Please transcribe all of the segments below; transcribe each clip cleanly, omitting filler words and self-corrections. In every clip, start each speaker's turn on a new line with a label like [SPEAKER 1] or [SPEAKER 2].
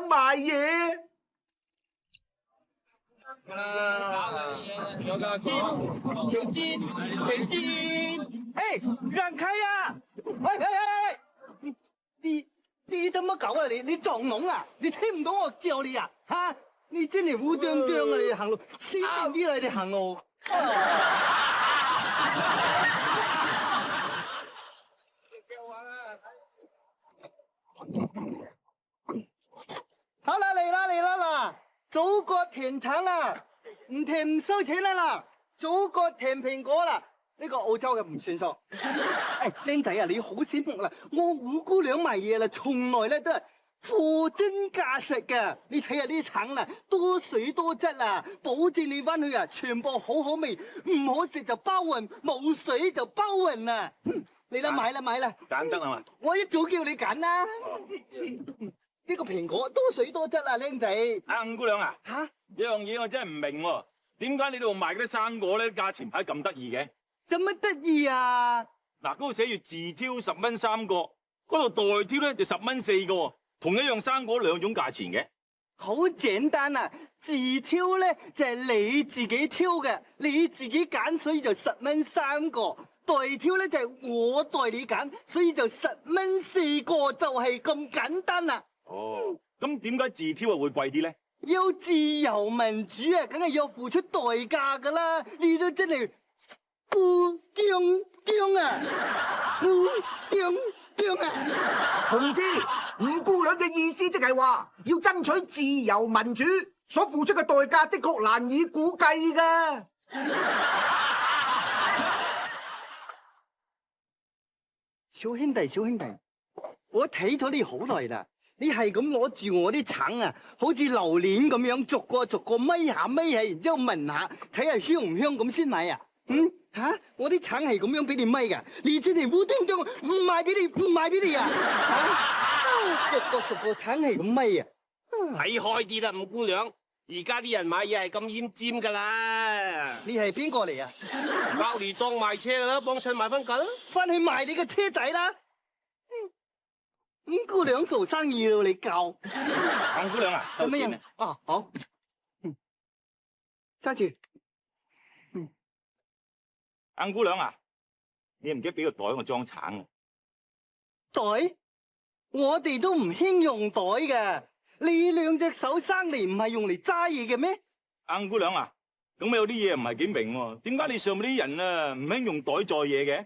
[SPEAKER 1] 賣嘢。
[SPEAKER 2] 有個挑戰，哎，讓開啊！喂，你怎麼搞啊？你撞聾啊？你聽唔到我叫你啊？吓，你真係烏啄啄啊！你行路，死定啲啦！你行路。好啦，嚟啦！祖國甜橙啦，唔甜唔收錢啦！祖國甜蘋果啦，呢個澳洲嘅唔算數。誒，僆仔啊，你好醒目啦！我五姑娘賣嘢啦，從來咧都係貨真價實嘅。你睇下呢啲橙啦，多水多質啦，保證你翻去啊，全部好好味，唔好食就包運，冇水就包運啊！嚟啦，買啦！
[SPEAKER 3] 揀得啊嘛？
[SPEAKER 2] 我一早叫你揀啦。呢個蘋果多水多質啊，僆仔。
[SPEAKER 3] 五姑娘啊，
[SPEAKER 2] 吓？
[SPEAKER 3] 有樣嘢我真係唔明喎，點解你度賣嗰啲生果咧，價錢牌咁得意嘅？
[SPEAKER 2] 做乜得意啊？
[SPEAKER 3] 嗱，嗰度寫住自挑10蚊3個，嗰度代挑咧就10蚊4個，同一樣生果兩種價錢嘅。
[SPEAKER 2] 好簡單啊，自挑咧就係你自己挑嘅，你自己揀，所以就10蚊3個。代挑咧就係我代你揀，所以就10蚊4個，就係咁簡單啦。
[SPEAKER 3] 哦，咁點解自挑會貴啲咧？
[SPEAKER 2] 要自由民主啊，梗係要付出代價噶啦！你都真係烏啄啊，烏啄啊！
[SPEAKER 1] 同志，五姑娘嘅意思即係話要爭取自由民主，所付出嘅代價的確難以估計噶。
[SPEAKER 2] 小兄弟，我睇咗你好耐啦，你係咁攞住我啲橙啊，好似榴蓮咁樣，逐個咪下，然之後聞下，睇下香唔香咁先買啊？吓，我啲橙係咁樣俾你咪噶，你真係烏啄啄，唔賣俾你啊！逐個橙係咁咪啊！
[SPEAKER 4] 睇開啲啦，五姑娘，而家啲人買嘢係咁奄尖噶啦。
[SPEAKER 2] 你係邊個嚟啊？
[SPEAKER 4] 隔離當賣車噶啦，幫襯買翻架啦，
[SPEAKER 2] 翻去賣你個車仔啦！五姑娘做生意要你教。
[SPEAKER 3] 五姑娘啊，收錢啊！
[SPEAKER 2] 哦，好，揸住。
[SPEAKER 3] 五姑娘啊，你唔記得俾個袋我裝橙啊？
[SPEAKER 2] 袋？我哋都唔興用袋嘅。你兩隻手生嚟唔係用嚟揸嘢嘅咩？
[SPEAKER 3] 五姑娘啊，咁有啲嘢唔係幾明喎，點解你上面啲人啊唔興用袋載嘢嘅？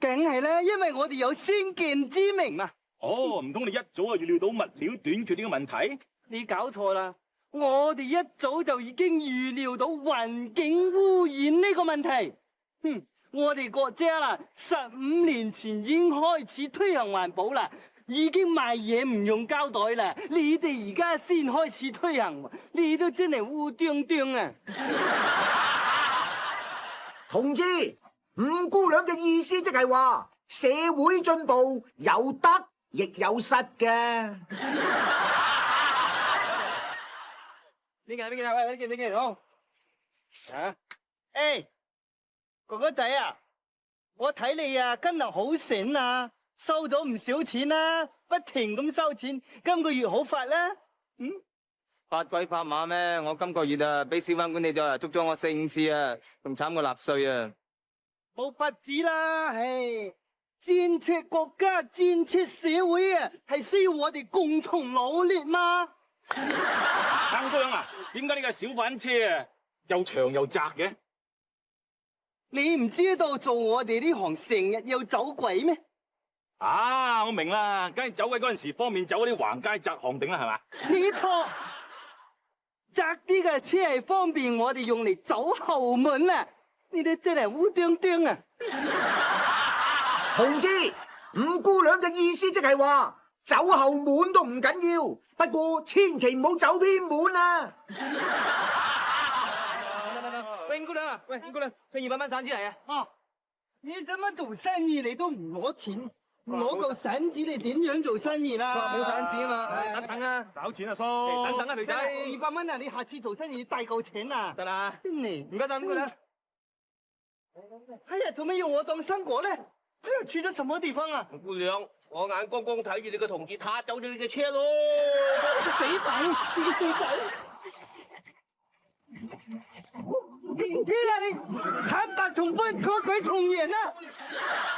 [SPEAKER 2] 梗係啦，因為我哋有先見之明嘛。
[SPEAKER 3] 哦，唔通你一早就預料到物料短缺呢個問題？
[SPEAKER 2] 你搞錯啦，我哋一早就已經預料到環境污染呢個問題。我哋國家啦，15年前已經開始推行環保啦，已經賣嘢唔用膠袋啦。你哋而家先開始推行，你都真係烏啄啄啊！
[SPEAKER 1] 同志，五姑娘嘅意思即係話社會進步有得亦有失嘅。
[SPEAKER 2] 呢件好啊！誒，哥哥仔啊，我睇你啊今日好醒啊，收咗唔少錢啦，不停咁收錢，今個月好發啦。
[SPEAKER 4] 發鬼發馬咩？我今個月啊，俾小販管理咗捉咗我4、5次啊，仲慘過納稅啊！
[SPEAKER 2] 冇法子啦，唉，建設國家、建設社會啊，係需要我哋共同努力嘛。
[SPEAKER 3] 五姑娘啊，點解呢架小販車啊又長又窄嘅？
[SPEAKER 2] 你唔知道做我哋呢行成日要走鬼咩？
[SPEAKER 3] 啊，我明啦，梗係走鬼嗰陣時方便走嗰啲橫街窄巷頂啦，係嘛？
[SPEAKER 2] 你錯，窄啲嘅車係方便我哋用嚟走後門啊！呢啲真係烏啄啄啊！
[SPEAKER 1] 同志，五姑娘嘅意思即係話走後門都唔緊要，不過千祈唔好走偏門啊！
[SPEAKER 4] 喂，五姑娘啊，喂，五姑娘，俾200蚊散紙嚟啊！
[SPEAKER 2] 哦，你怎麼做生意你都唔攞錢，唔攞嚿散紙你點樣做生意啦？
[SPEAKER 4] 冇散紙啊嘛，等啊，
[SPEAKER 3] 找錢啊，叔！
[SPEAKER 4] 等啊，肥仔
[SPEAKER 2] ，200蚊啊！你下次做生意大嚿錢啊！
[SPEAKER 4] 得啦，
[SPEAKER 2] 真係
[SPEAKER 4] 唔該晒五姑娘。
[SPEAKER 2] 哎呀，怎麼用我當生果呢？哎呀，去咗什麼地方啊？
[SPEAKER 4] 五姑娘，
[SPEAKER 5] 我眼光光睇住你個同志撻走咗你嘅車咯！
[SPEAKER 2] 死仔，你個死仔！天啊，你坦白從寬，佢個鬼重言啊！